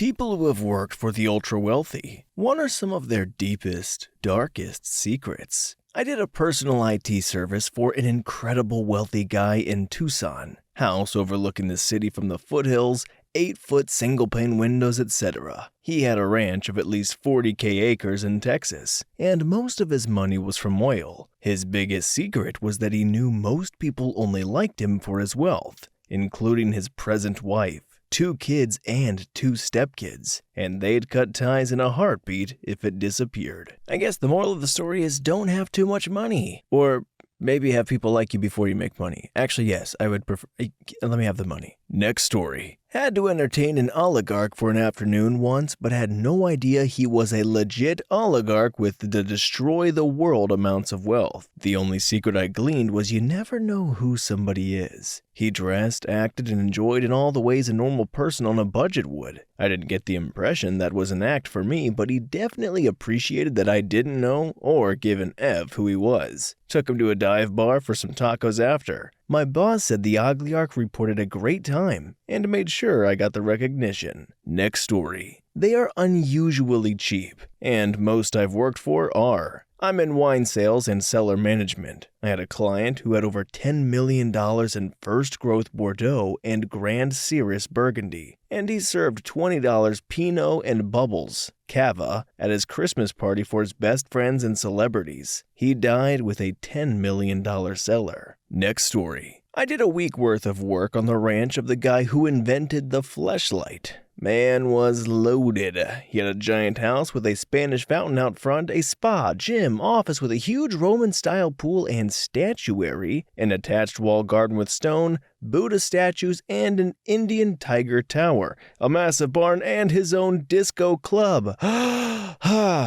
People who have worked for the ultra-wealthy, what are some of their deepest, darkest secrets? I did a personal IT service for an incredible wealthy guy in Tucson. House overlooking the city from the foothills, 8-foot single-pane windows, etc. He had a ranch of at least 40,000 acres in Texas, and most of his money was from oil. His biggest secret was that he knew most people only liked him for his wealth, including his present wife, 2 kids and 2 stepkids, and they'd cut ties in a heartbeat if it disappeared. I guess the moral of the story is don't have too much money, or maybe have people like you before you make money. Actually, yes, I would prefer, let me have the money. Next story. Had to entertain an oligarch for an afternoon once, but had no idea he was a legit oligarch with the destroy the world amounts of wealth. The only secret I gleaned was you never know who somebody is. He dressed, acted, and enjoyed in all the ways a normal person on a budget would. I didn't get the impression that was an act for me, but he definitely appreciated that I didn't know or give an F who he was. Took him to a dive bar for some tacos after. My boss said the oligarch reported a great time and made sure I got the recognition. Next story. They are unusually cheap, and most I've worked for are. I'm in wine sales and cellar management. I had a client who had over $10 million in first growth Bordeaux and Grand Cirrus Burgundy, and he served $20 Pinot and Bubbles, Cava, at his Christmas party for his best friends and celebrities. He died with a $10 million cellar. Next story. I did a week worth of work on the ranch of the guy who invented the fleshlight. Man was loaded. He had a giant house with a Spanish fountain out front, a spa, gym, office with a huge Roman-style pool and statuary, an attached wall garden with stone, Buddha statues, and an Indian tiger tower, a massive barn, and his own disco club.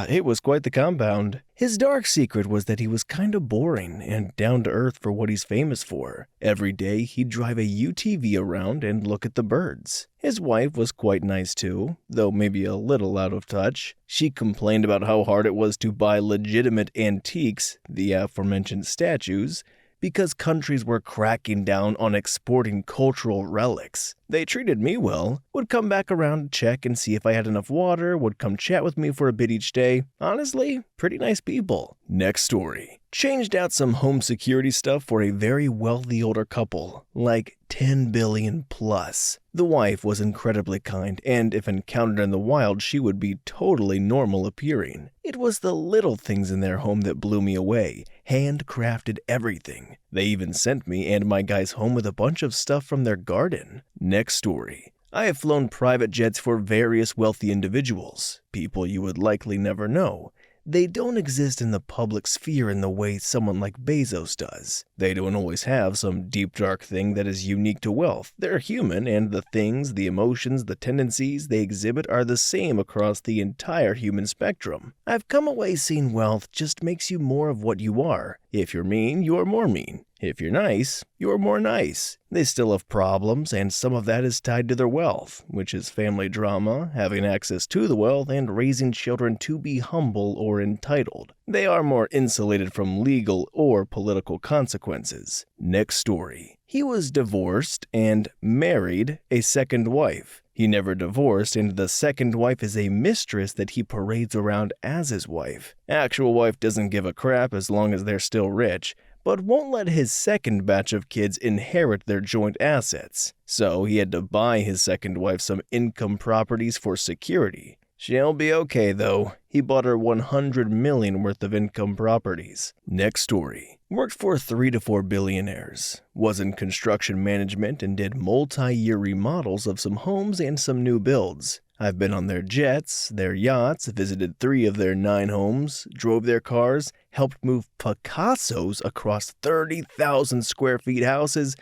It was quite the compound. His dark secret was that he was kinda boring and down-to-earth for what he's famous for. Every day, he'd drive a UTV around and look at the birds. His wife was quite nice too, though maybe a little out of touch. She complained about how hard it was to buy legitimate antiques, the aforementioned statues, because countries were cracking down on exporting cultural relics. They treated me well, would come back around to check and see if I had enough water, would come chat with me for a bit each day. Honestly, pretty nice people. Next story. Changed out some home security stuff for a very wealthy older couple, like 10 billion plus. The wife was incredibly kind, and if encountered in the wild, she would be totally normal appearing. It was the little things in their home that blew me away. Handcrafted everything. They even sent me and my guys home with a bunch of stuff from their garden. Next story. I have flown private jets for various wealthy individuals, people you would likely never know. They don't exist in the public sphere in the way someone like Bezos does. They don't always have some deep dark thing that is unique to wealth. They're human, and the things, the emotions, the tendencies they exhibit are the same across the entire human spectrum. I've come away seeing wealth just makes you more of what you are. If you're mean, you're more mean. If you're nice, you're more nice. They still have problems, and some of that is tied to their wealth, which is family drama, having access to the wealth, and raising children to be humble or entitled. They are more insulated from legal or political consequences. Next story. He was divorced and married a second wife. He never divorced, and the second wife is a mistress that he parades around as his wife. Actual wife doesn't give a crap as long as they're still rich, but won't let his second batch of kids inherit their joint assets. So he had to buy his second wife some income properties for security. She'll be okay though. He bought her $100 million worth of income properties. Next story. Worked for 3 to 4 billionaires. Was in construction management and did multi-year remodels of some homes and some new builds. I've been on their jets, their yachts, visited 3 of their 9 homes, drove their cars, helped move Picassos across 30,000 square feet houses,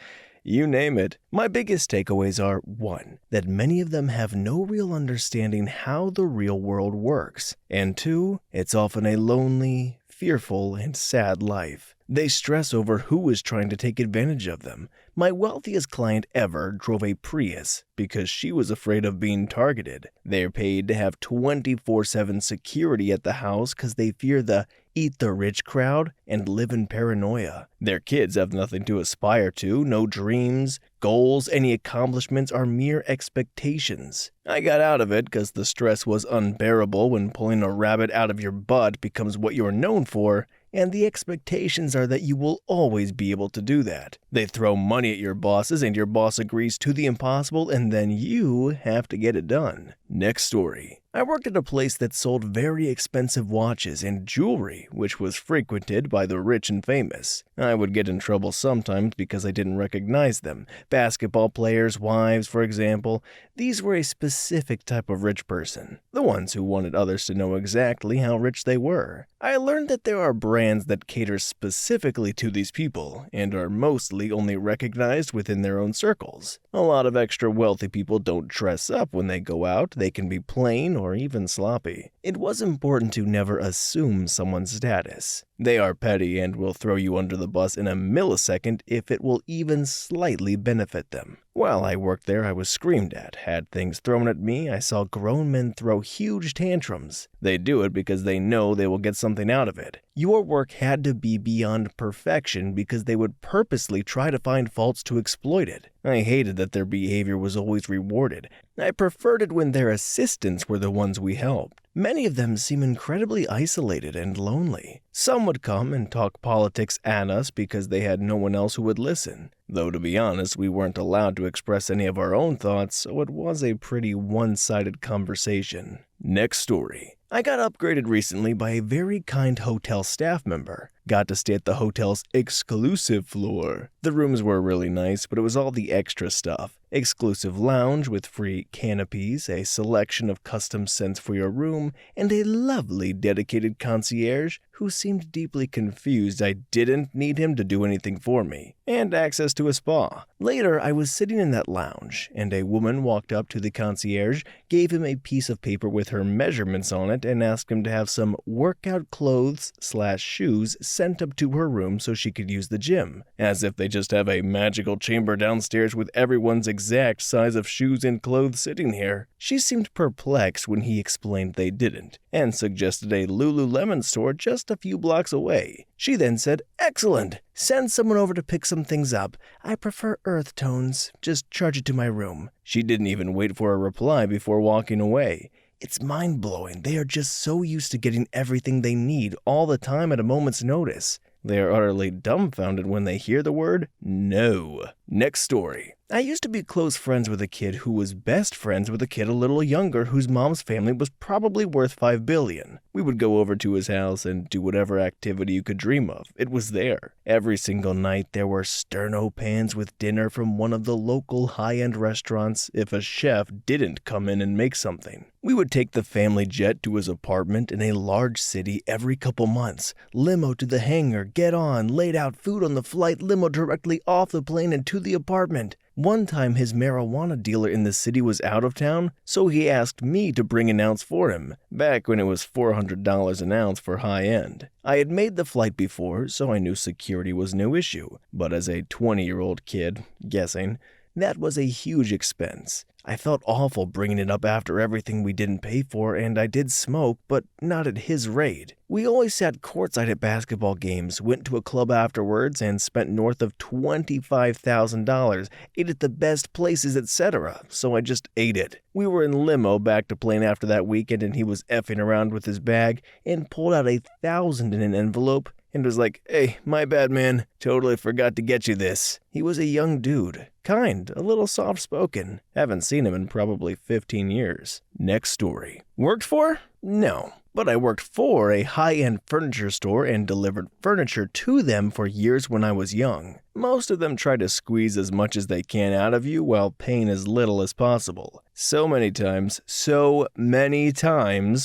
you name it. My biggest takeaways are 1. That many of them have no real understanding how the real world works, and 2. It's often a lonely, fearful, and sad life. They stress over who is trying to take advantage of them. My wealthiest client ever drove a Prius because she was afraid of being targeted. They're paid to have 24/7 security at the house because they fear the eat the rich crowd, and live in paranoia. Their kids have nothing to aspire to, no dreams, goals, any accomplishments are mere expectations. I got out of it because the stress was unbearable when pulling a rabbit out of your butt becomes what you're known for, and the expectations are that you will always be able to do that. They throw money at your bosses and your boss agrees to the impossible and then you have to get it done. Next story. I worked at a place that sold very expensive watches and jewelry, which was frequented by the rich and famous. I would get in trouble sometimes because I didn't recognize them. Basketball players' wives, for example. These were a specific type of rich person, the ones who wanted others to know exactly how rich they were. I learned that there are brands that cater specifically to these people and are mostly only recognized within their own circles. A lot of extra wealthy people don't dress up when they go out. They can be plain or even sloppy. It was important to never assume someone's status. They are petty and will throw you under the bus in a millisecond if it will even slightly benefit them. While I worked there, I was screamed at, had things thrown at me. I saw grown men throw huge tantrums. They do it because they know they will get something out of it. Your work had to be beyond perfection because they would purposely try to find faults to exploit it. I hated that their behavior was always rewarded. I preferred it when their assistants were the ones we helped. Many of them seem incredibly isolated and lonely. Some would come and talk politics at us because they had no one else who would listen. Though to be honest, we weren't allowed to express any of our own thoughts, so it was a pretty one-sided conversation. Next story. I got upgraded recently by a very kind hotel staff member. Got to stay at the hotel's exclusive floor. The rooms were really nice, but it was all the extra stuff. Exclusive lounge with free canopies, a selection of custom scents for your room, and a lovely dedicated concierge who seemed deeply confused I didn't need him to do anything for me, and access to a spa. Later, I was sitting in that lounge, and a woman walked up to the concierge, gave him a piece of paper with her measurements on it, and asked him to have some workout clothes/shoes sent up to her room so she could use the gym, as if they just have a magical chamber downstairs with everyone's exact size of shoes and clothes sitting here. She seemed perplexed when he explained they didn't, and suggested a Lululemon store just a few blocks away. She then said, "Excellent! Send someone over to pick some things up. I prefer earth tones. Just charge it to my room." She didn't even wait for a reply before walking away. It's mind-blowing. They are just so used to getting everything they need all the time at a moment's notice. They are utterly dumbfounded when they hear the word no. Next story. I used to be close friends with a kid who was best friends with a kid a little younger whose mom's family was probably worth $5 billion. We would go over to his house and do whatever activity you could dream of. It was there. Every single night there were sterno pans with dinner from one of the local high-end restaurants if a chef didn't come in and make something. We would take the family jet to his apartment in a large city every couple months. Limo to the hangar, get on, laid out food on the flight, limo directly off the plane and to the apartment. One time his marijuana dealer in the city was out of town, so he asked me to bring an ounce for him, back when it was $400 an ounce for high-end. I had made the flight before, so I knew security was no issue, but as a 20-year-old kid, guessing, that was a huge expense. I felt awful bringing it up after everything we didn't pay for, and I did smoke, but not at his rate. We always sat courtside at basketball games, went to a club afterwards, and spent north of $25,000, ate at the best places, etc., so I just ate it. We were in limo back to plane after that weekend, and he was effing around with his bag and pulled out $1,000 in an envelope and was like, "Hey, my bad, man. Totally forgot to get you this." He was a young dude. Kind, a little soft-spoken. Haven't seen him in probably 15 years. Next story. Worked for? No. But I worked for a high-end furniture store and delivered furniture to them for years when I was young. Most of them try to squeeze as much as they can out of you while paying as little as possible. So many times,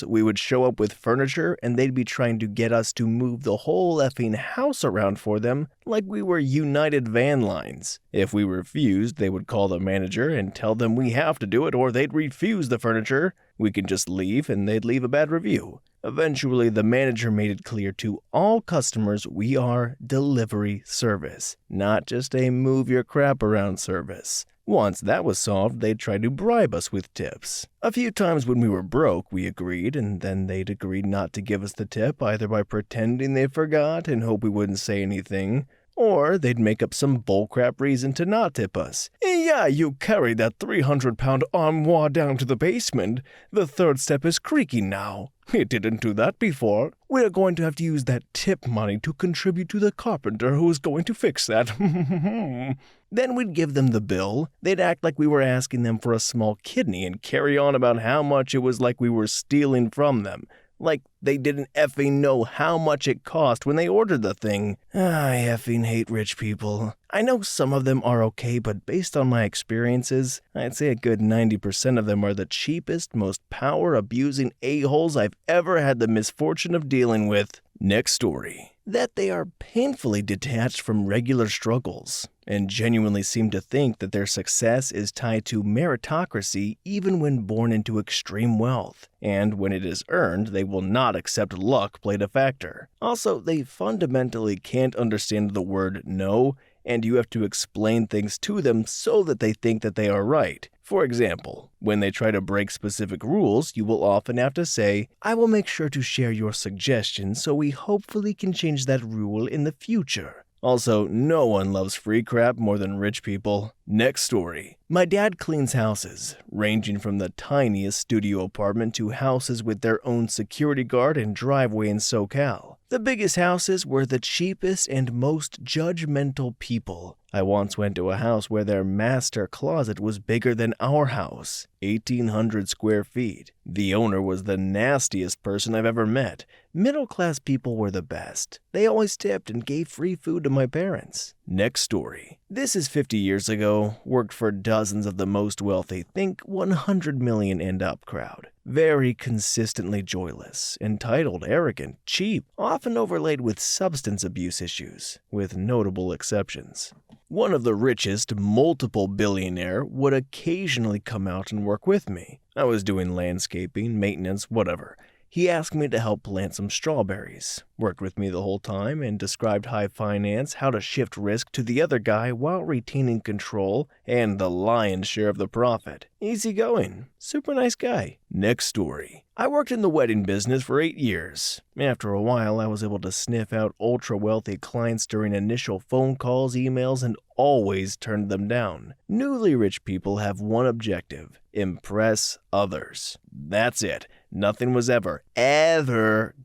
we would show up with furniture and they'd be trying to get us to move the whole effing house around for them like we were United Van Lines. If we refused, they would call the manager and tell them we have to do it or they'd refuse the furniture. We could just leave and they'd leave a bad review. Eventually, the manager made it clear to all customers we are delivery service, not just a move your crap around service. Once that was solved, they'd try to bribe us with tips. A few times when we were broke, we agreed, and then they'd agreed not to give us the tip, either by pretending they forgot and hope we wouldn't say anything, or they'd make up some bullcrap reason to not tip us. Yeah, you carried that 300-pound armoire down to the basement. The third step is creaking now. It didn't do that before. We're going to have to use that tip money to contribute to the carpenter who is going to fix that. Then we'd give them the bill. They'd act like we were asking them for a small kidney and carry on about how much it was like we were stealing from them. Like they didn't effing know how much it cost when they ordered the thing. I effing hate rich people. I know some of them are okay, but based on my experiences, I'd say a good 90% of them are the cheapest, most power-abusing a-holes I've ever had the misfortune of dealing with. Next story. That they are painfully detached from regular struggles and genuinely seem to think that their success is tied to meritocracy even when born into extreme wealth, and when it is earned, they will not accept luck played a factor. Also, they fundamentally can't understand the word no, and you have to explain things to them so that they think that they are right. For example, when they try to break specific rules, you will often have to say, I will make sure to share your suggestions so we hopefully can change that rule in the future. Also, no one loves free crap more than rich people. Next story. My dad cleans houses, ranging from the tiniest studio apartment to houses with their own security guard and driveway in SoCal. The biggest houses were the cheapest and most judgmental people. I once went to a house where their master closet was bigger than our house, 1,800 square feet. The owner was the nastiest person I've ever met. Middle-class people were the best. They always tipped and gave free food to my parents. Next story. This is 50 years ago, worked for dozens of the most wealthy, think 100 million and up crowd. Very consistently joyless, entitled, arrogant, cheap, often overlaid with substance abuse issues, with notable exceptions. One of the richest, multiple billionaire, would occasionally come out and work with me. I was doing landscaping, maintenance, whatever. He asked me to help plant some strawberries, worked with me the whole time, and described high finance, how to shift risk to the other guy while retaining control and the lion's share of the profit. Easy going. Super nice guy. Next story. I worked in the wedding business for 8 years. After a while, I was able to sniff out ultra-wealthy clients during initial phone calls, emails, and always turned them down. Newly rich people have one objective: impress others. That's it. Nothing was ever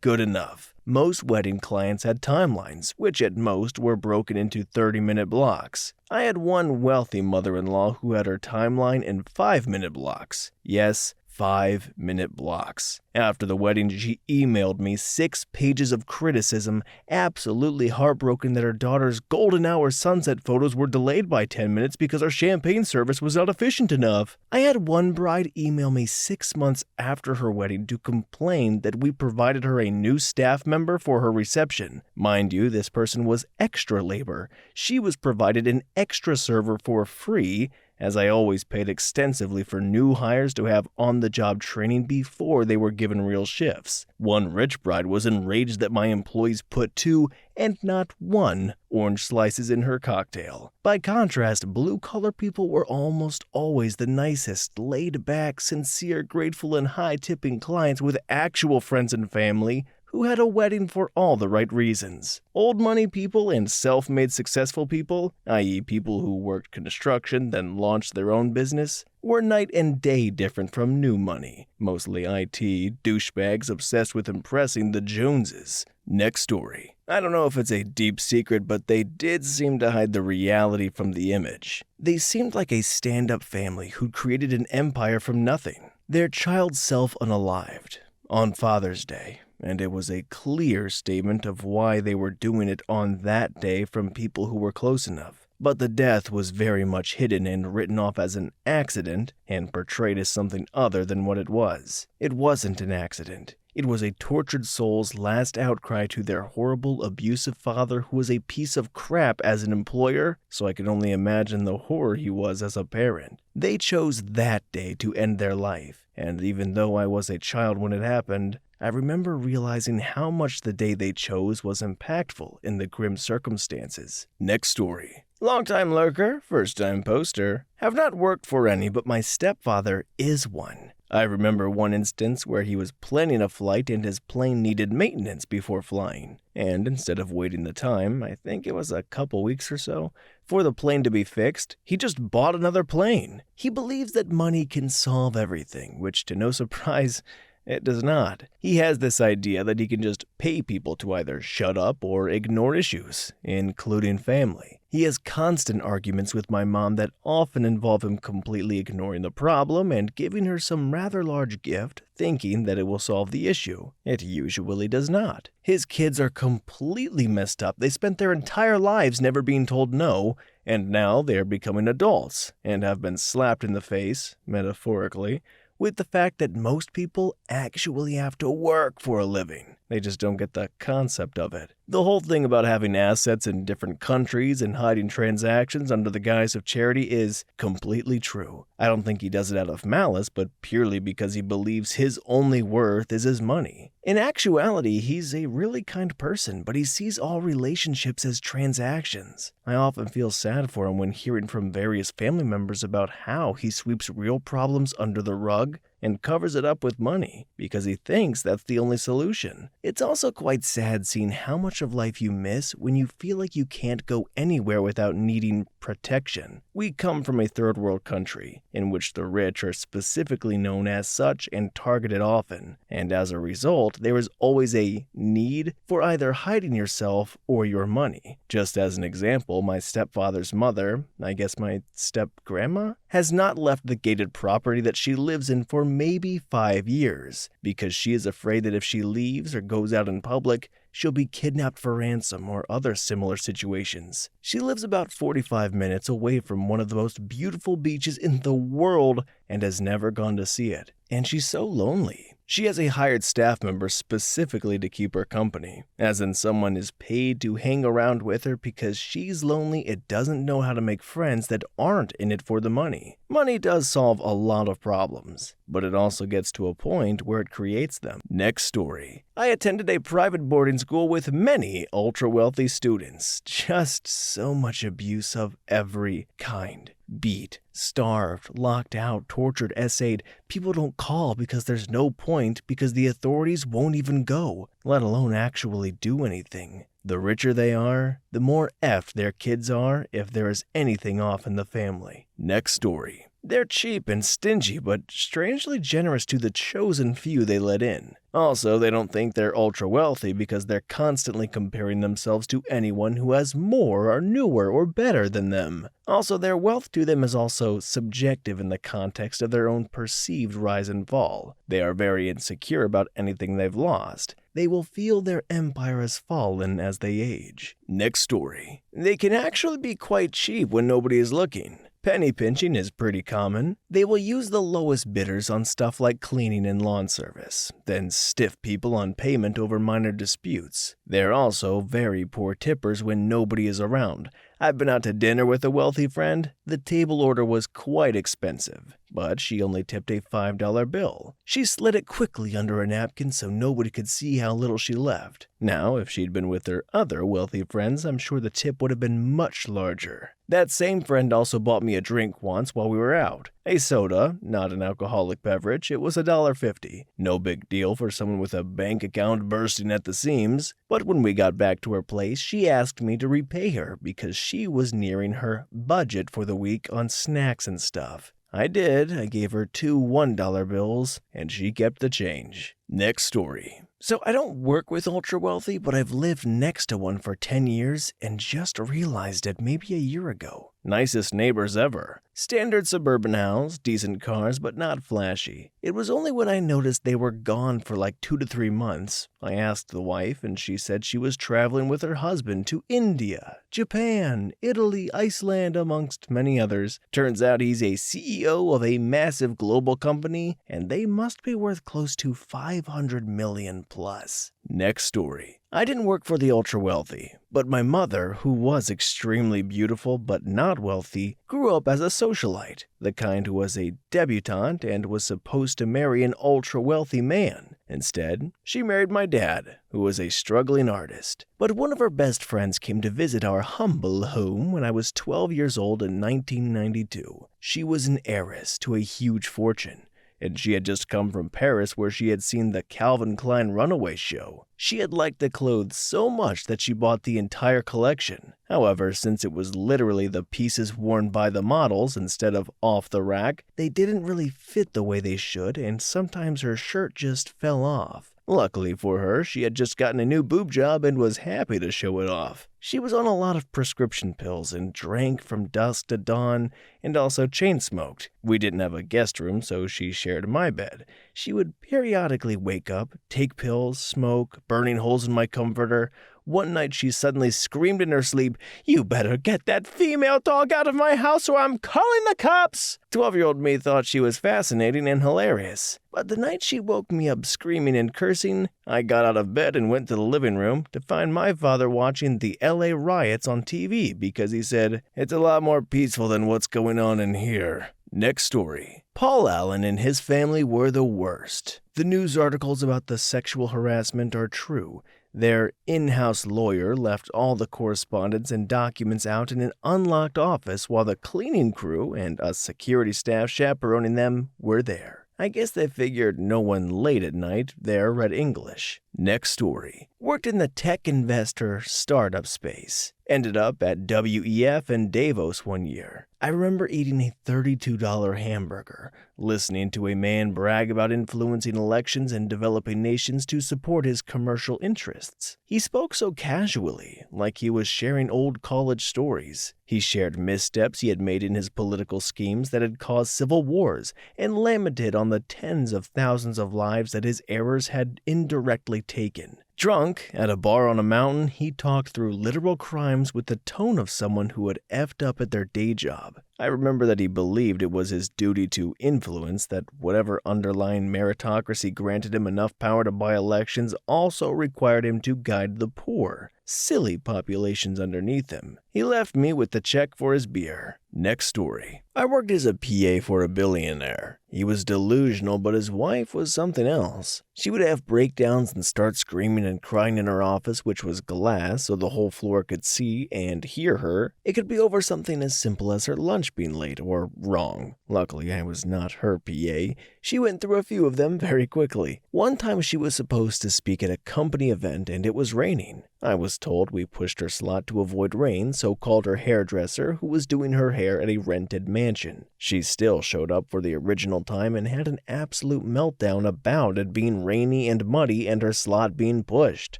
good enough. Most wedding clients had timelines, which at most were broken into 30-minute blocks. I had one wealthy mother-in-law who had her timeline in 5-minute blocks. Yes, 5-minute blocks. After the wedding, she emailed me 6 pages of criticism, absolutely heartbroken that her daughter's golden hour sunset photos were delayed by 10 minutes because our champagne service was not efficient enough. I had one bride email me 6 months after her wedding to complain that we provided her a new staff member for her reception. Mind you, this person was extra labor. She was provided an extra server for free, as I always paid extensively for new hires to have on-the-job training before they were given real shifts. One rich bride was enraged that my employees put 2 and not 1 orange slices in her cocktail. By contrast, blue-collar people were almost always the nicest, laid-back, sincere, grateful, and high-tipping clients with actual friends and family who had a wedding for all the right reasons. Old money people and self-made successful people, i.e. people who worked construction then launched their own business, were night and day different from new money, mostly IT douchebags obsessed with impressing the Joneses. Next story. I don't know if it's a deep secret, but they did seem to hide the reality from the image. They seemed like a stand-up family who'd created an empire from nothing, their child self unalived, on Father's Day. And it was a clear statement of why they were doing it on that day from people who were close enough. But the death was very much hidden and written off as an accident and portrayed as something other than what it was. It wasn't an accident. It was a tortured soul's last outcry to their horrible, abusive father who was a piece of crap as an employer, so I can only imagine the horror he was as a parent. They chose that day to end their life, and even though I was a child when it happened, I remember realizing how much the day they chose was impactful in the grim circumstances. Next story. Long-time lurker, first-time poster. Have not worked for any, but my stepfather is one. I remember one instance where he was planning a flight and his plane needed maintenance before flying. And instead of waiting the time, I think it was a couple weeks or so, for the plane to be fixed, he just bought another plane. He believes that money can solve everything, which to no surprise, it does not. He has this idea that he can just pay people to either shut up or ignore issues, including family. He has constant arguments with my mom that often involve him completely ignoring the problem and giving her some rather large gift, thinking that it will solve the issue. It usually does not. His kids are completely messed up. They spent their entire lives never being told no, and now they are becoming adults and have been slapped in the face, metaphorically, with the fact that most people actually have to work for a living. They just don't get the concept of it. The whole thing about having assets in different countries and hiding transactions under the guise of charity is completely true. I don't think he does it out of malice, but purely because he believes his only worth is his money. In actuality, he's a really kind person, but he sees all relationships as transactions. I often feel sad for him when hearing from various family members about how he sweeps real problems under the rug and covers it up with money because he thinks that's the only solution. It's also quite sad seeing how much of life you miss when you feel like you can't go anywhere without needing protection. We come from a third world country in which the rich are specifically known as such and targeted often, and as a result, there is always a need for either hiding yourself or your money. Just as an example, my stepfather's mother, I guess my step-grandma, has not left the gated property that she lives in for maybe 5 years because she is afraid that if she leaves or goes out in public, she'll be kidnapped for ransom or other similar situations. She lives about 45 minutes away from one of the most beautiful beaches in the world and has never gone to see it. And she's so lonely. She has a hired staff member specifically to keep her company, as in someone is paid to hang around with her because she's lonely and doesn't know how to make friends that aren't in it for the money. Money does solve a lot of problems, but it also gets to a point where it creates them. Next story. I attended a private boarding school with many ultra-wealthy students. Just so much abuse of every kind. Beat, starved, locked out, tortured, essayed. People don't call because there's no point because the authorities won't even go, let alone actually do anything. The richer they are, the more effed their kids are if there is anything off in the family. Next story. They're cheap and stingy, but strangely generous to the chosen few they let in. Also, they don't think they're ultra-wealthy because they're constantly comparing themselves to anyone who has more or newer or better than them. Also, their wealth to them is also subjective in the context of their own perceived rise and fall. They are very insecure about anything they've lost. They will feel their empire has fallen as they age. Next story. They can actually be quite cheap when nobody is looking. Penny pinching is pretty common. They will use the lowest bidders on stuff like cleaning and lawn service, then stiff people on payment over minor disputes. They're also very poor tippers when nobody is around. I've been out to dinner with a wealthy friend. The table order was quite expensive, but she only tipped a $5 bill. She slid it quickly under a napkin so nobody could see how little she left. Now, if she'd been with her other wealthy friends, I'm sure the tip would have been much larger. That same friend also bought me a drink once while we were out. A soda, not an alcoholic beverage. It was $1.50. No big deal for someone with a bank account bursting at the seams. But when we got back to her place, she asked me to repay her because she was nearing her budget for the week on snacks and stuff. I did. I gave her 2 $1 bills, and she kept the change. Next story. So I don't work with ultra-wealthy, but I've lived next to one for 10 years and just realized it maybe a year ago. Nicest neighbors ever. Standard suburban house, decent cars, but not flashy. It was only when I noticed they were gone for like 2 to 3 months. I asked the wife and she said she was traveling with her husband to India, Japan, Italy, Iceland, amongst many others. Turns out he's a CEO of a massive global company and they must be worth close to 500 million plus. Next story. I didn't work for the ultra-wealthy, but my mother, who was extremely beautiful but not wealthy, grew up as a socialite, the kind who was a debutante and was supposed to marry an ultra-wealthy man. Instead, she married my dad, who was a struggling artist. But one of her best friends came to visit our humble home when I was 12 years old in 1992. She was an heiress to a huge fortune, and she had just come from Paris where she had seen the Calvin Klein runaway show. She had liked the clothes so much that she bought the entire collection. However, since it was literally the pieces worn by the models instead of off the rack, they didn't really fit the way they should, and sometimes her shirt just fell off. Luckily for her, she had just gotten a new boob job and was happy to show it off. She was on a lot of prescription pills and drank from dusk to dawn and also chain smoked. We didn't have a guest room, so she shared my bed. She would periodically wake up, take pills, smoke, burning holes in my comforter. One night she suddenly screamed in her sleep, "You better get that female dog out of my house or I'm calling the cops!" 12-year-old me thought she was fascinating and hilarious. But the night she woke me up screaming and cursing, I got out of bed and went to the living room to find my father watching the LA riots on TV because he said, "It's a lot more peaceful than what's going on in here." Next story. Paul Allen and his family were the worst. The news articles about the sexual harassment are true. Their in-house lawyer left all the correspondence and documents out in an unlocked office while the cleaning crew and a security staff chaperoning them were there. I guess they figured no one late at night there read English. Next story. Worked in the tech investor startup space. Ended up at WEF and Davos one year. I remember eating a $32 hamburger, listening to a man brag about influencing elections and developing nations to support his commercial interests. He spoke so casually, like he was sharing old college stories. He shared missteps he had made in his political schemes that had caused civil wars and lamented on the tens of thousands of lives that his errors had indirectly taken. Drunk, at a bar on a mountain, he talked through literal crimes with the tone of someone who had effed up at their day job. I remember that he believed it was his duty to influence, that whatever underlying meritocracy granted him enough power to buy elections also required him to guide the poor, silly populations underneath him. He left me with the check for his beer. Next story. I worked as a PA for a billionaire. He was delusional, but his wife was something else. She would have breakdowns and start screaming and crying in her office, which was glass so the whole floor could see and hear her. It could be over something as simple as her lunch being late or wrong. Luckily, I was not her PA. She went through a few of them very quickly. One time she was supposed to speak at a company event and it was raining. I was told we pushed her slot to avoid rain, so called her hairdresser who was doing her hair at a rented mansion. She still showed up for the original time and had an absolute meltdown about it being rainy and muddy and her slot being pushed.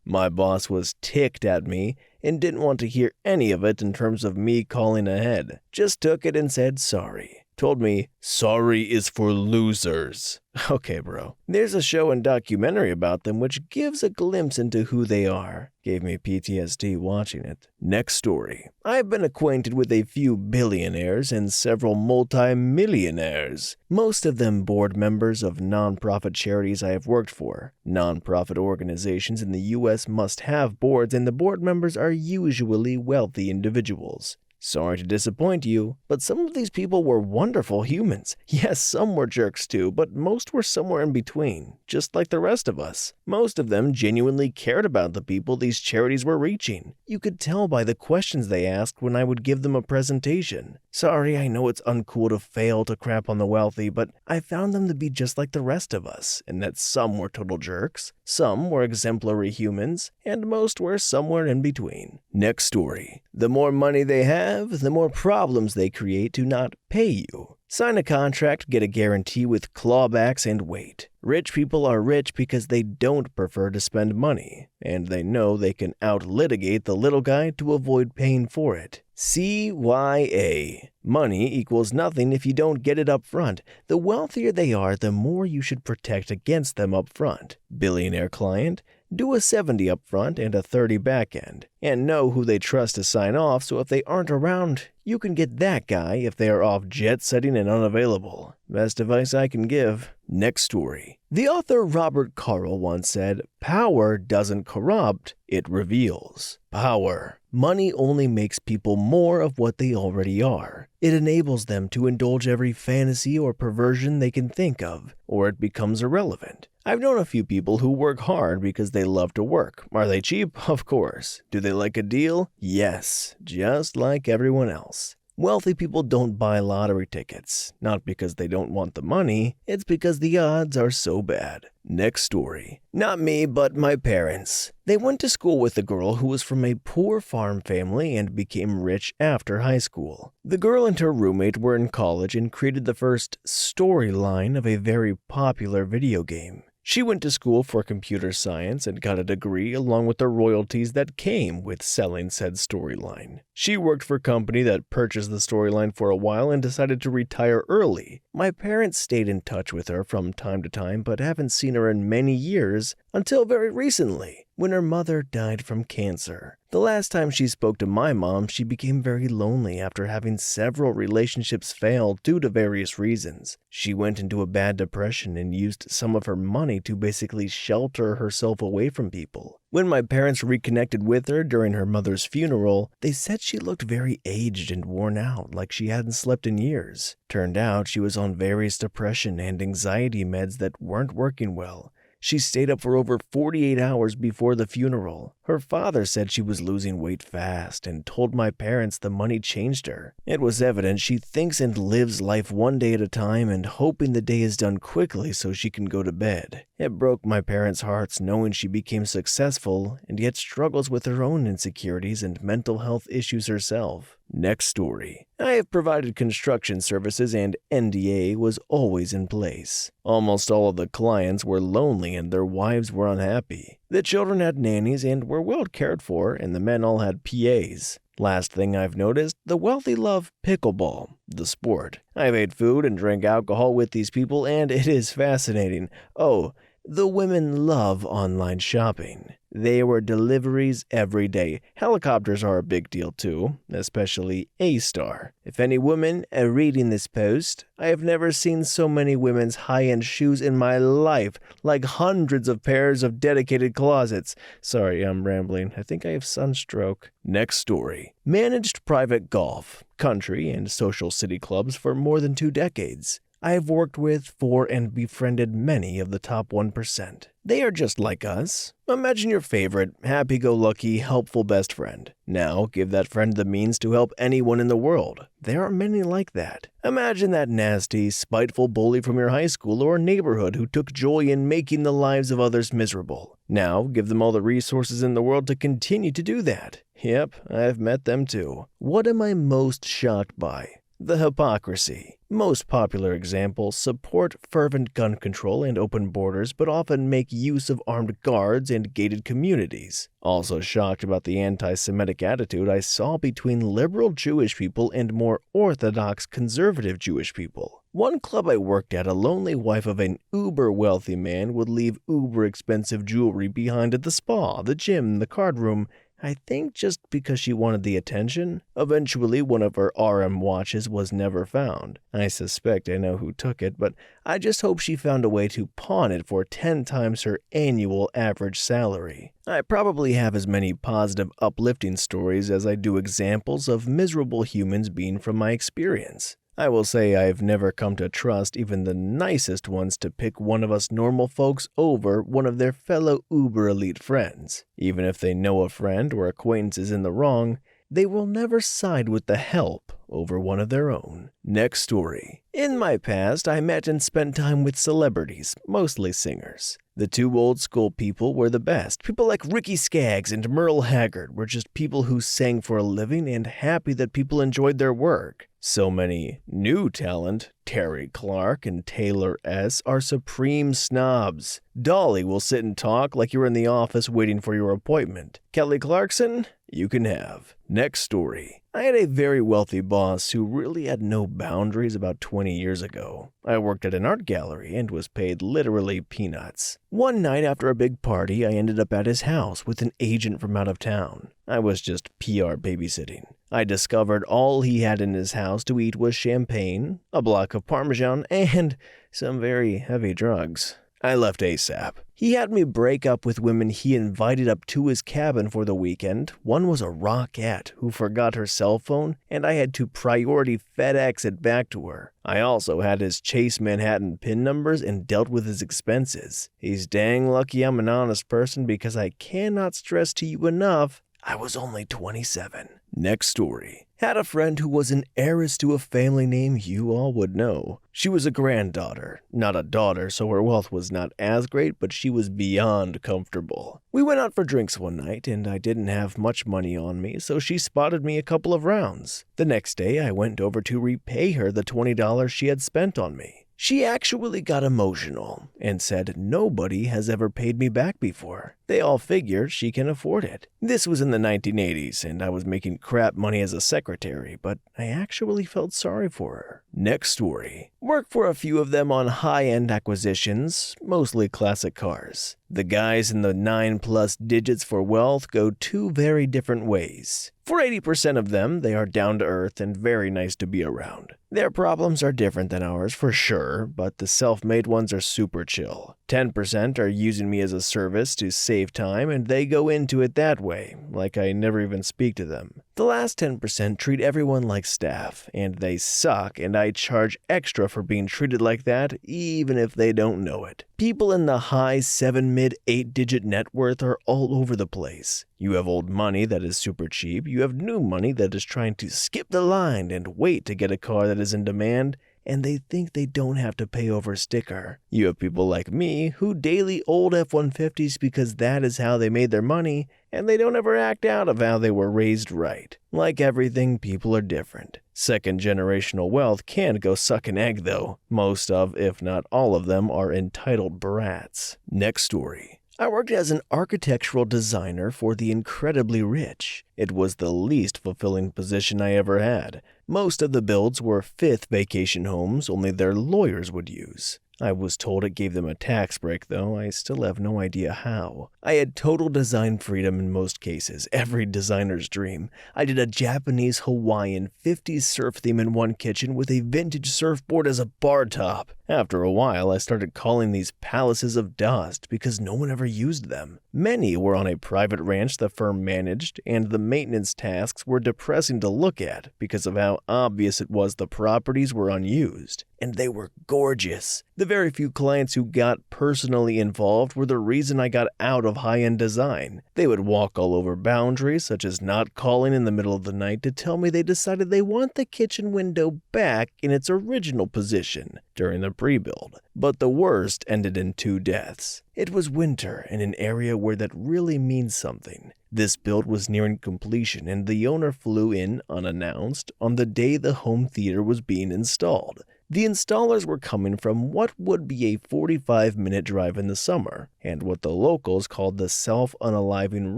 My boss was ticked at me and didn't want to hear any of it in terms of me calling ahead. Just took it and said sorry. Told me, "Sorry is for losers." Okay, bro. There's a show and documentary about them which gives a glimpse into who they are. Gave me PTSD watching it. Next story. I've been acquainted with a few billionaires and several multi-millionaires. Most of them board members of non-profit charities I have worked for. Non-profit organizations in the US must have boards, and the board members are usually wealthy individuals. Sorry to disappoint you, but some of these people were wonderful humans. Yes, some were jerks too, but most were somewhere in between, just like the rest of us. Most of them genuinely cared about the people these charities were reaching. You could tell by the questions they asked when I would give them a presentation. Sorry, I know it's uncool to fail to crap on the wealthy, but I found them to be just like the rest of us, in that some were total jerks, some were exemplary humans, and most were somewhere in between. Next story. The more money they have, the more problems they create to not pay you. Sign a contract, get a guarantee with clawbacks, and wait. Rich people are rich because they don't prefer to spend money, and they know they can out-litigate the little guy to avoid paying for it. CYA. Money equals nothing if you don't get it up front. The wealthier they are, the more you should protect against them up front. Billionaire client, do a 70 up front and a 30 back end, and know who they trust to sign off, so if they aren't around, you can get that guy if they are off jet setting and unavailable. Best advice I can give. Next story. The author Robert Carl once said, "Power doesn't corrupt, it reveals." Power. Money only makes people more of what they already are. It enables them to indulge every fantasy or perversion they can think of, or it becomes irrelevant. I've known a few people who work hard because they love to work. Are they cheap? Of course. Do they like a deal? Yes, just like everyone else. Wealthy people don't buy lottery tickets, not because they don't want the money, it's because the odds are so bad. Next story. Not me, but my parents. They went to school with a girl who was from a poor farm family and became rich after high school. The girl and her roommate were in college and created the first storyline of a very popular video game. She went to school for computer science and got a degree along with the royalties that came with selling said storyline. She worked for a company that purchased the storyline for a while and decided to retire early. My parents stayed in touch with her from time to time but haven't seen her in many years until very recently, when her mother died from cancer. The last time she spoke to my mom, she became very lonely after having several relationships fail due to various reasons. She went into a bad depression and used some of her money to basically shelter herself away from people. When my parents reconnected with her during her mother's funeral, they said she looked very aged and worn out, like she hadn't slept in years. Turned out she was on various depression and anxiety meds that weren't working well. She stayed up for over 48 hours before the funeral. Her father said she was losing weight fast and told my parents the money changed her. It was evident she thinks and lives life one day at a time and hoping the day is done quickly so she can go to bed. It broke my parents' hearts knowing she became successful and yet struggles with her own insecurities and mental health issues herself. Next story. I have provided construction services and NDA was always in place. Almost all of the clients were lonely and their wives were unhappy. The children had nannies and were well cared for, and the men all had PAs. Last thing I've noticed, the wealthy love pickleball, the sport. I've ate food and drank alcohol with these people and it is fascinating. Oh, the women love online shopping. There were deliveries every day. Helicopters are a big deal too, especially A-Star. If any women are reading this post, I have never seen so many women's high-end shoes in my life, like hundreds of pairs of dedicated closets. Sorry, I'm rambling. I think I have sunstroke. Next story. Managed private golf, country, and social city clubs for more than 2 decades. I have worked with, for, and befriended many of the top 1%. They are just like us. Imagine your favorite, happy-go-lucky, helpful best friend. Now, give that friend the means to help anyone in the world. There are many like that. Imagine that nasty, spiteful bully from your high school or neighborhood who took joy in making the lives of others miserable. Now, give them all the resources in the world to continue to do that. Yep, I've met them too. What am I most shocked by? The hypocrisy. Most popular examples support fervent gun control and open borders, but often make use of armed guards and gated communities. Also shocked about the anti-Semitic attitude I saw between liberal Jewish people and more orthodox conservative Jewish people. One club I worked at, a lonely wife of an uber-wealthy man would leave uber-expensive jewelry behind at the spa, the gym, the card room, I think just because she wanted the attention. Eventually, one of her RM watches was never found. I suspect I know who took it, but I just hope she found a way to pawn it for 10 times her annual average salary. I probably have as many positive, uplifting stories as I do examples of miserable humans being from my experience. I will say I've never come to trust even the nicest ones to pick one of us normal folks over one of their fellow uber-elite friends. Even if they know a friend or acquaintance is in the wrong, they will never side with the help over one of their own. Next story. In my past, I met and spent time with celebrities, mostly singers. The 2 old school people were the best. People like Ricky Skaggs and Merle Haggard were just people who sang for a living and happy that people enjoyed their work. So many new talent, Terry Clark and Taylor S., are supreme snobs. Dolly will sit and talk like you're in the office waiting for your appointment. Kelly Clarkson, you can have. Next story. I had a very wealthy boss who really had no boundaries about 20 years ago. I worked at an art gallery and was paid literally peanuts. One night after a big party, I ended up at his house with an agent from out of town. I was just PR babysitting. I discovered all he had in his house to eat was champagne, a block of Parmesan, and some very heavy drugs. I left ASAP. He had me break up with women he invited up to his cabin for the weekend. One was a rockette who forgot her cell phone, and I had to priority FedEx it back to her. I also had his Chase Manhattan PIN numbers and dealt with his expenses. He's dang lucky I'm an honest person because I cannot stress to you enough, I was only 27. Next story. Had a friend who was an heiress to a family name you all would know. She was a granddaughter, not a daughter, so her wealth was not as great, but she was beyond comfortable. We went out for drinks one night, and I didn't have much money on me, so she spotted me a couple of rounds. The next day, I went over to repay her the $20 she had spent on me. She actually got emotional and said nobody has ever paid me back before. They all figure she can afford it. This was in the 1980s, and I was making crap money as a secretary, but I actually felt sorry for her. Next story. Worked for a few of them on high-end acquisitions, mostly classic cars. The guys in the 9+ digits for wealth go two very different ways. For 80% of them, they are down to earth and very nice to be around. Their problems are different than ours, for sure, but the self-made ones are super chill. 10% are using me as a service to save time, and they go into it that way, like I never even speak to them. The last 10% treat everyone like staff, and they suck, and I charge extra for being treated like that, even if they don't know it. People in the high 7, mid 8-digit net worth are all over the place. You have old money that is super cheap, you have new money that is trying to skip the line and wait to get a car that is in demand, and they think they don't have to pay over sticker. You have people like me who daily old F-150s because that is how they made their money, and they don't ever act out of how they were raised right. Like everything, people are different. Second-generational wealth can go suck an egg though. Most of, if not all of them, are entitled brats. Next story. I worked as an architectural designer for the incredibly rich. It was the least fulfilling position I ever had. Most of the builds were fifth vacation homes only their lawyers would use. I was told it gave them a tax break, though I still have no idea how. I had total design freedom in most cases, every designer's dream. I did a Japanese Hawaiian 50s surf theme in one kitchen with a vintage surfboard as a bar top. After a while, I started calling these palaces of dust because no one ever used them. Many were on a private ranch the firm managed, and the maintenance tasks were depressing to look at because of how obvious it was the properties were unused. And they were gorgeous. The very few clients who got personally involved were the reason I got out of high-end design. They would walk all over boundaries, such as not calling in the middle of the night to tell me they decided they want the kitchen window back in its original position during the pre-build. But the worst ended in 2 deaths. It was winter in an area where that really means something. This build was nearing completion, and the owner flew in unannounced on the day the home theater was being installed. The installers were coming from what would be a 45-minute drive in the summer, and what the locals called the self-unaliving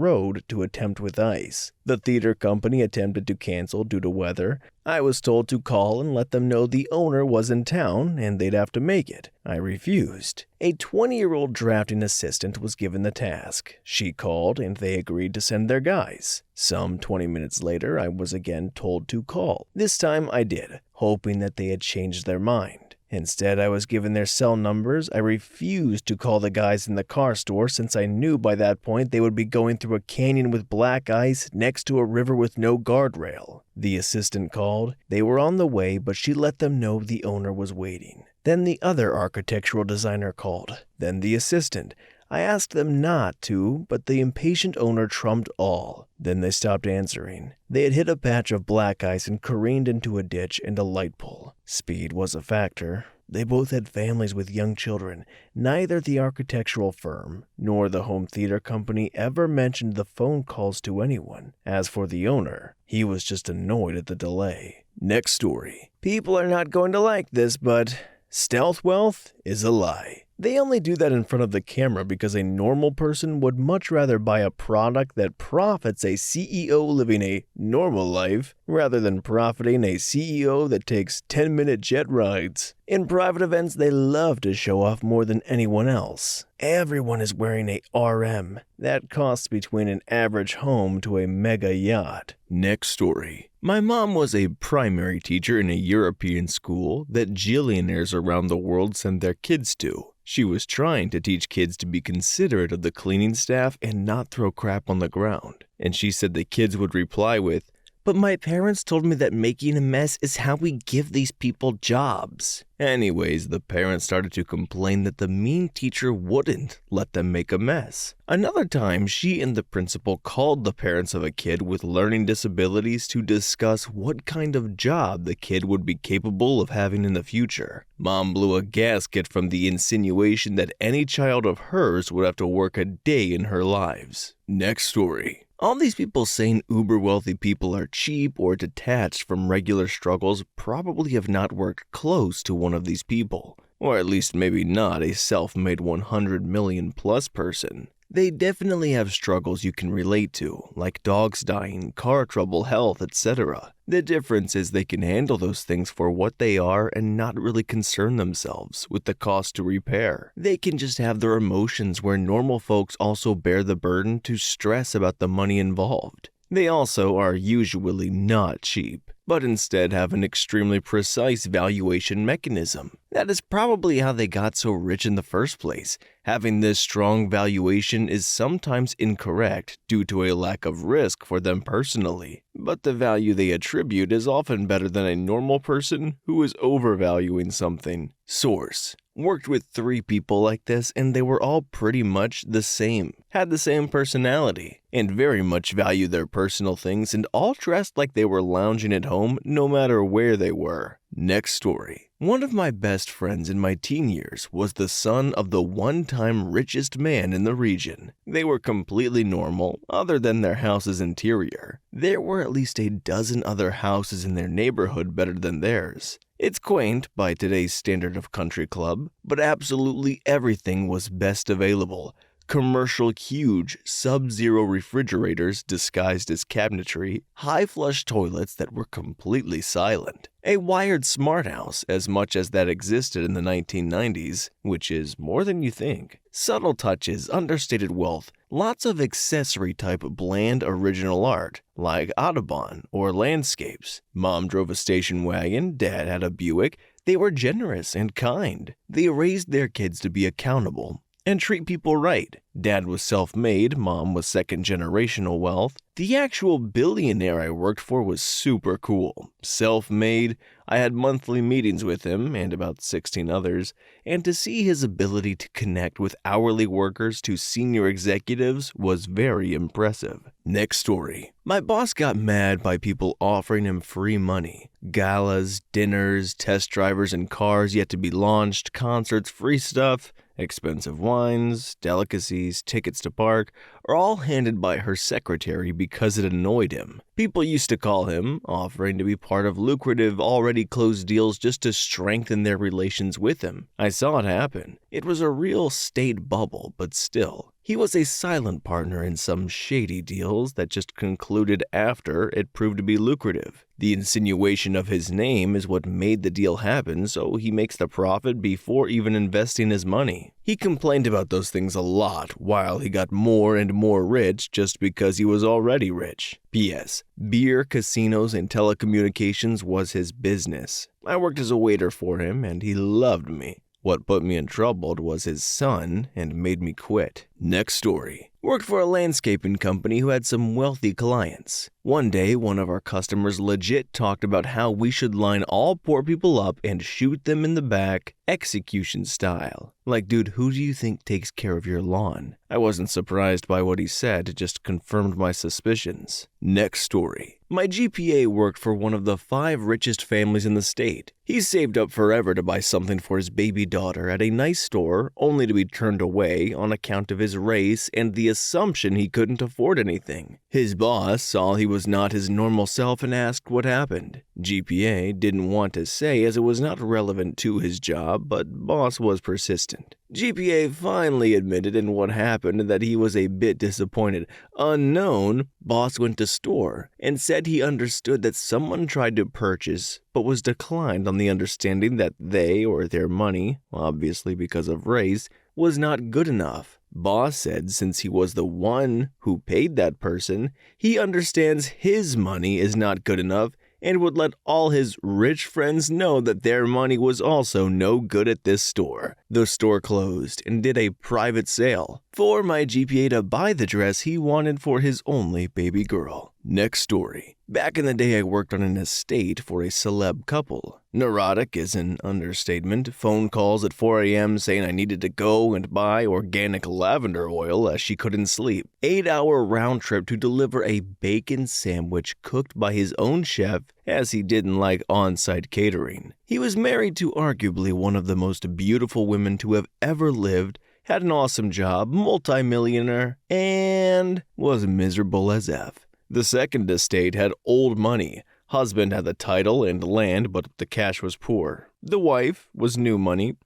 road to attempt with ice. The theater company attempted to cancel due to weather. I was told to call and let them know the owner was in town and they'd have to make it. I refused. A 20-year-old drafting assistant was given the task. She called and they agreed to send their guys. Some 20 minutes later, I was again told to call. This time I did, hoping that they had changed their mind. Instead, I was given their cell numbers. I refused to call the guys in the car store since I knew by that point they would be going through a canyon with black ice next to a river with no guardrail. The assistant called. They were on the way, but she let them know the owner was waiting. Then the other architectural designer called. Then the assistant. I asked them not to, but the impatient owner trumped all. Then they stopped answering. They had hit a patch of black ice and careened into a ditch and a light pole. Speed was a factor. They both had families with young children. Neither the architectural firm nor the home theater company ever mentioned the phone calls to anyone. As for the owner, he was just annoyed at the delay. Next story. People are not going to like this, but stealth wealth is a lie. They only do that in front of the camera because a normal person would much rather buy a product that profits a CEO living a normal life rather than profiting a CEO that takes 10-minute jet rides. In private events, they love to show off more than anyone else. Everyone is wearing a RM. That costs between an average home to a mega yacht. Next story. My mom was a primary teacher in a European school that gillionaires around the world send their kids to. She was trying to teach kids to be considerate of the cleaning staff and not throw crap on the ground. And she said the kids would reply with, "But my parents told me that making a mess is how we give these people jobs." Anyways, the parents started to complain that the mean teacher wouldn't let them make a mess. Another time, she and the principal called the parents of a kid with learning disabilities to discuss what kind of job the kid would be capable of having in the future. Mom blew a gasket from the insinuation that any child of hers would have to work a day in her lives. Next story. All these people saying uber-wealthy people are cheap or detached from regular struggles probably have not worked close to one of these people, or at least maybe not a self-made 100 million plus person. They definitely have struggles you can relate to, like dogs dying, car trouble, health, etc. The difference is they can handle those things for what they are and not really concern themselves with the cost to repair. They can just have their emotions where normal folks also bear the burden to stress about the money involved. They also are usually not cheap, but instead have an extremely precise valuation mechanism. That is probably how they got so rich in the first place. Having this strong valuation is sometimes incorrect due to a lack of risk for them personally, but the value they attribute is often better than a normal person who is overvaluing something. Source. Worked with 3 people like this and they were all pretty much the same, had the same personality, and very much valued their personal things and all dressed like they were lounging at home no matter where they were. Next story. One of my best friends in my teen years was the son of the one-time richest man in the region. They were completely normal, other than their house's interior. There were at least a dozen other houses in their neighborhood better than theirs. It's quaint by today's standard of country club, but absolutely everything was best available. Commercial huge sub-zero refrigerators disguised as cabinetry, high flush toilets that were completely silent, a wired smart house as much as that existed in the 1990s, which is more than you think, subtle touches, understated wealth, lots of accessory-type bland original art, like Audubon or landscapes. Mom drove a station wagon, Dad had a Buick. They were generous and kind. They raised their kids to be accountable and treat people right. Dad was self-made, Mom was second-generational wealth. The actual billionaire I worked for was super cool. Self-made, I had monthly meetings with him and about 16 others, and to see his ability to connect with hourly workers to senior executives was very impressive. Next story. My boss got mad by people offering him free money. Galas, dinners, test drivers in cars yet to be launched, concerts, free stuff, expensive wines, delicacies, tickets to park, are all handed by her secretary because it annoyed him. People used to call him, offering to be part of lucrative, already closed deals just to strengthen their relations with him. I saw it happen. It was a real state bubble, but still. He was a silent partner in some shady deals that just concluded after it proved to be lucrative. The insinuation of his name is what made the deal happen, so he makes the profit before even investing his money. He complained about those things a lot while he got more and more rich just because he was already rich. P.S. Beer, casinos, and telecommunications was his business. I worked as a waiter for him and he loved me. What put me in trouble was his son and made me quit. Next story. Worked for a landscaping company who had some wealthy clients. One day, one of our customers legit talked about how we should line all poor people up and shoot them in the back, execution style. Like, dude, who do you think takes care of your lawn? I wasn't surprised by what he said, it just confirmed my suspicions. Next story. My GPA worked for one of the 5 richest families in the state. He saved up forever to buy something for his baby daughter at a nice store, only to be turned away on account of his race and the assumption he couldn't afford anything. His boss saw he was not his normal self and asked what happened. GPA didn't want to say as it was not relevant to his job, but boss was persistent. GPA finally admitted in what happened that he was a bit disappointed. Unknown, boss went to store and said he understood that someone tried to purchase but was declined on the understanding that they or their money, obviously because of race, was not good enough. Boss said since he was the one who paid that person, he understands his money is not good enough and would let all his rich friends know that their money was also no good at this store. The store closed and did a private sale for my GPA to buy the dress he wanted for his only baby girl. Next story. Back in the day, I worked on an estate for a celeb couple. Neurotic is an understatement. Phone calls at 4 a.m. saying I needed to go and buy organic lavender oil as she couldn't sleep. 8-hour round trip to deliver a bacon sandwich cooked by his own chef as he didn't like on-site catering. He was married to arguably one of the most beautiful women to have ever lived, had an awesome job, multi-millionaire, and was miserable as F. The second estate had old money. Husband had the title and land, but the cash was poor. The wife was new money.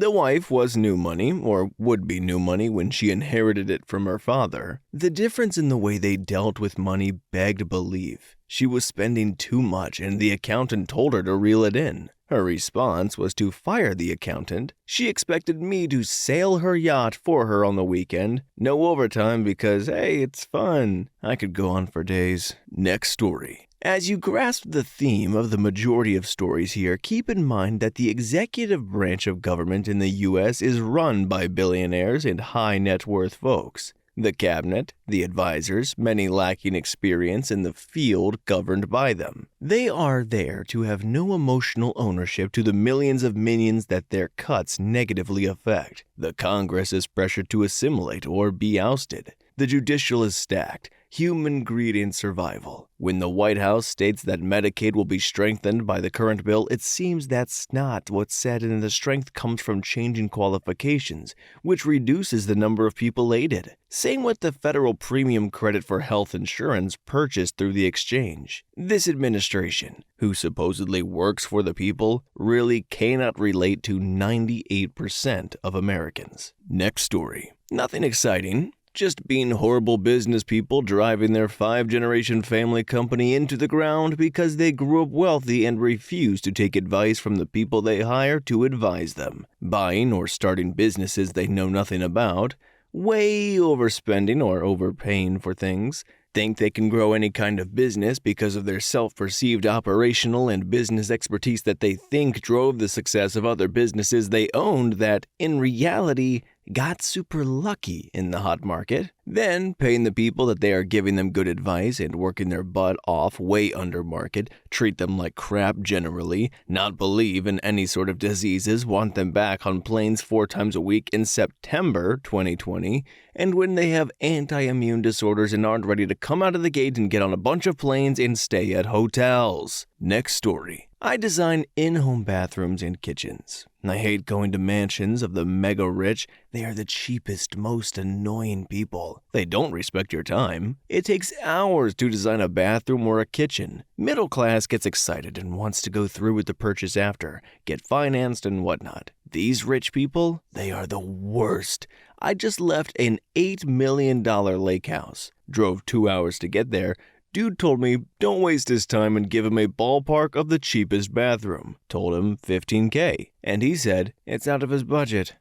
Or would be new money when she inherited it from her father. The difference in the way they dealt with money begged belief. She was spending too much and the accountant told her to reel it in. Her response was to fire the accountant. She expected me to sail her yacht for her on the weekend. No overtime because, hey, it's fun. I could go on for days. Next story. As you grasp the theme of the majority of stories here, keep in mind that the executive branch of government in the U.S. is run by billionaires and high net worth folks. The cabinet, the advisors, many lacking experience in the field governed by them. They are there to have no emotional ownership to the millions of minions that their cuts negatively affect. The Congress is pressured to assimilate or be ousted. The judicial is stacked. Human greed and survival. When the White House states that Medicaid will be strengthened by the current bill, it seems that's not what's said, and the strength comes from changing qualifications, which reduces the number of people aided. Same with the federal premium credit for health insurance purchased through the exchange. This administration, who supposedly works for the people, really cannot relate to 98% of Americans. Next story. Nothing exciting. Just being horrible business people driving their 5-generation family company into the ground because they grew up wealthy and refuse to take advice from the people they hire to advise them. Buying or starting businesses they know nothing about. Way overspending or overpaying for things. Think they can grow any kind of business because of their self-perceived operational and business expertise that they think drove the success of other businesses they owned that, in reality, got super lucky in the hot market. Then, paying the people that they are giving them good advice and working their butt off way under market, treat them like crap generally, not believe in any sort of diseases, want them back on planes 4 times a week in September 2020, and when they have anti-immune disorders and aren't ready to come out of the gate and get on a bunch of planes and stay at hotels. Next story. I design in-home bathrooms and kitchens. I hate going to mansions of the mega rich. They are the cheapest, most annoying people. They don't respect your time. It takes hours to design a bathroom or a kitchen. Middle class gets excited and wants to go through with the purchase after, get financed and whatnot. These rich people, they are the worst. I just left an $8 million lake house. Drove 2 hours to get there. Dude told me don't waste his time and give him a ballpark of the cheapest bathroom. Told him $15K. And he said it's out of his budget.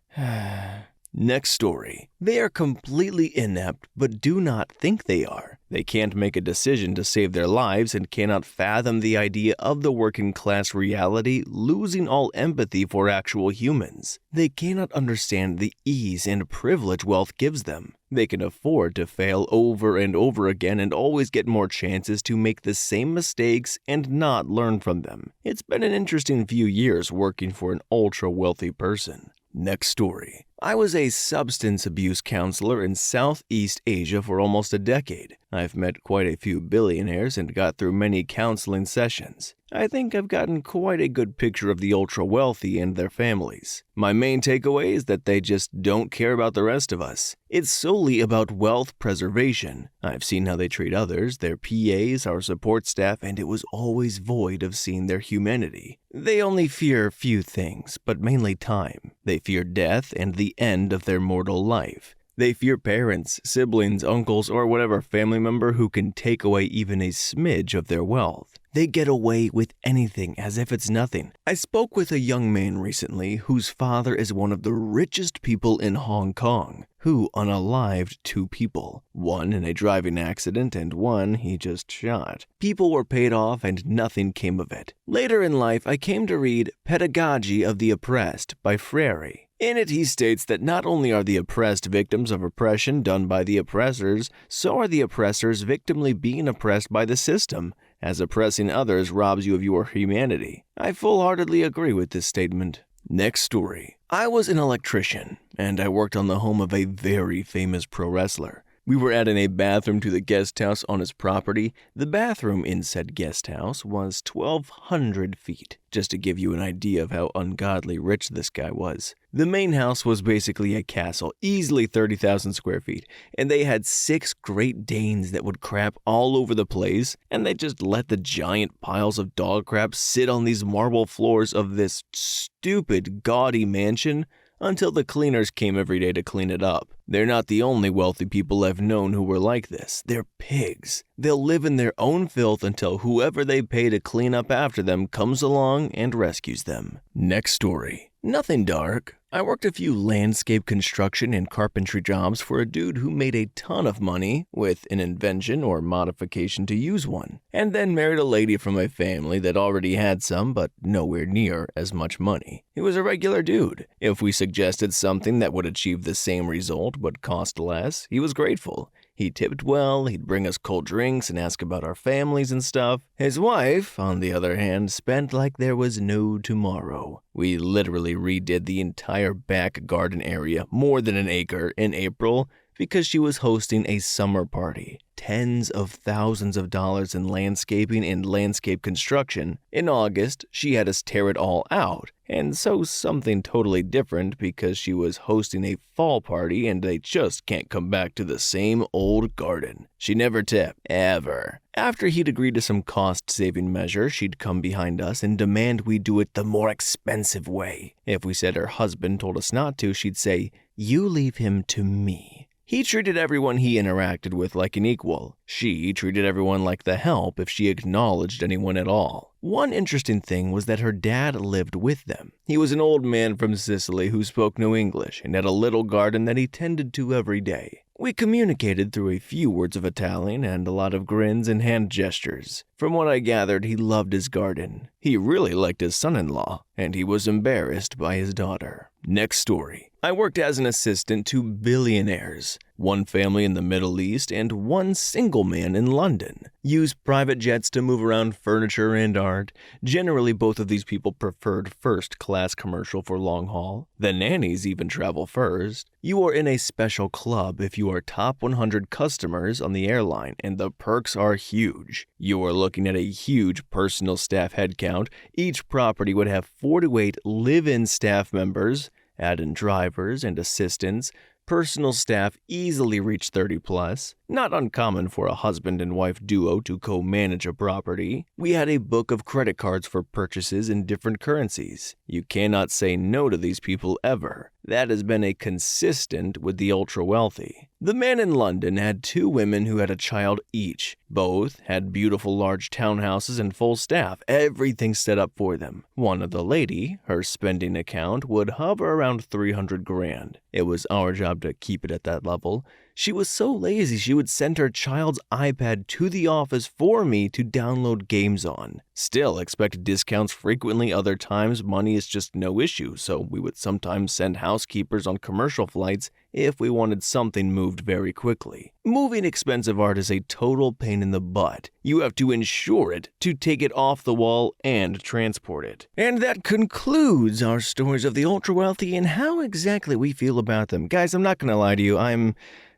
Next story. They are completely inept but do not think they are. They can't make a decision to save their lives and cannot fathom the idea of the working class reality, losing all empathy for actual humans. They cannot understand the ease and privilege wealth gives them. They can afford to fail over and over again and always get more chances to make the same mistakes and not learn from them. It's been an interesting few years working for an ultra-wealthy person. Next story. I was a substance abuse counselor in Southeast Asia for almost a decade. I've met quite a few billionaires and got through many counseling sessions. I think I've gotten quite a good picture of the ultra-wealthy and their families. My main takeaway is that they just don't care about the rest of us. It's solely about wealth preservation. I've seen how they treat others, their PAs, our support staff, and it was always void of seeing their humanity. They only fear few things, but mainly time. They fear death and the end of their mortal life. They fear parents, siblings, uncles, or whatever family member who can take away even a smidge of their wealth. They get away with anything as if it's nothing. I spoke with a young man recently whose father is one of the richest people in Hong Kong, who unalived 2 people, one in a driving accident and one he just shot. People were paid off and nothing came of it. Later in life, I came to read Pedagogy of the Oppressed by Freire. In it, he states that not only are the oppressed victims of oppression done by the oppressors, so are the oppressors victimly being oppressed by the system, as oppressing others robs you of your humanity. I full-heartedly agree with this statement. Next story. I was an electrician, and I worked on the home of a very famous pro wrestler. We were adding a bathroom to the guest house on his property. The bathroom in said guest house was 1,200 feet, just to give you an idea of how ungodly rich this guy was. The main house was basically a castle, easily 30,000 square feet, and they had 6 Great Danes that would crap all over the place, and they just let the giant piles of dog crap sit on these marble floors of this stupid, gaudy mansion until the cleaners came every day to clean it up. They're not the only wealthy people I've known who were like this. They're pigs. They'll live in their own filth until whoever they pay to clean up after them comes along and rescues them. Next story. Nothing dark. I worked a few landscape construction and carpentry jobs for a dude who made a ton of money with an invention or modification to use one, and then married a lady from a family that already had some but nowhere near as much money. He was a regular dude. If we suggested something that would achieve the same result but cost less, he was grateful. He tipped well, he'd bring us cold drinks and ask about our families and stuff. His wife, on the other hand, spent like there was no tomorrow. We literally redid the entire back garden area, more than an acre, in April because she was hosting a summer party. Tens of thousands of dollars in landscaping and landscape construction. In August, she had us tear it all out, and so something totally different because she was hosting a fall party and they just can't come back to the same old garden. She never tipped, ever. After he'd agreed to some cost-saving measure, she'd come behind us and demand we do it the more expensive way. If we said her husband told us not to, she'd say, "You leave him to me." He treated everyone he interacted with like an equal. She treated everyone like the help if she acknowledged anyone at all. One interesting thing was that her dad lived with them. He was an old man from Sicily who spoke no English and had a little garden that he tended to every day. We communicated through a few words of Italian and a lot of grins and hand gestures. From what I gathered, he loved his garden. He really liked his son-in-law, and he was embarrassed by his daughter. Next story. I worked as an assistant to billionaires, one family in the Middle East and one single man in London. Used private jets to move around furniture and art. Generally, both of these people preferred first-class commercial for long haul. The nannies even travel first. You are in a special club if you are top 100 customers on the airline, and the perks are huge. You are looking at a huge personal staff headcount. Each property would have 4 to 8 live-in staff members, add in drivers and assistants. Personal staff easily reach 30 plus. Not uncommon for a husband and wife duo to co-manage a property. We had a book of credit cards for purchases in different currencies. You cannot say no to these people ever. That has been a consistent with the ultra-wealthy. The man in London had 2 women who had a child each. Both had beautiful large townhouses and full staff, everything set up for them. One of the lady, her spending account would hover around 300 grand. It was our job to keep it at that level. She was so lazy she would send her child's iPad to the office for me to download games on. Still expect discounts frequently, other times money is just no issue, so we would sometimes send housekeepers on commercial flights if we wanted something moved very quickly. Moving expensive art is a total pain in the butt. You have to insure it to take it off the wall and transport it. And that concludes our stories of the ultra-wealthy and how exactly we feel about them. Guys, I'm not going to lie to you, I'm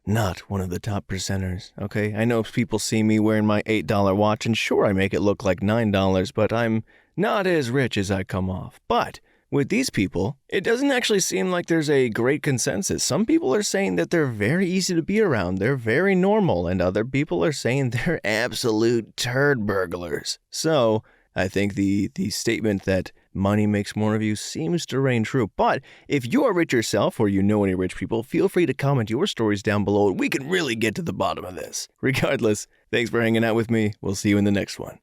not one of the top percenters, okay? I know people see me wearing my $8 watch, and sure, I make it look like $9, but I'm not as rich as I come off. But with these people, it doesn't actually seem like there's a great consensus. Some people are saying that they're very easy to be around, they're very normal, and other people are saying they're absolute turd burglars. So I think the statement that money makes more of you seems to reign true. But if you are rich yourself or you know any rich people, feel free to comment your stories down below and we can really get to the bottom of this. Regardless, thanks for hanging out with me. We'll see you in the next one.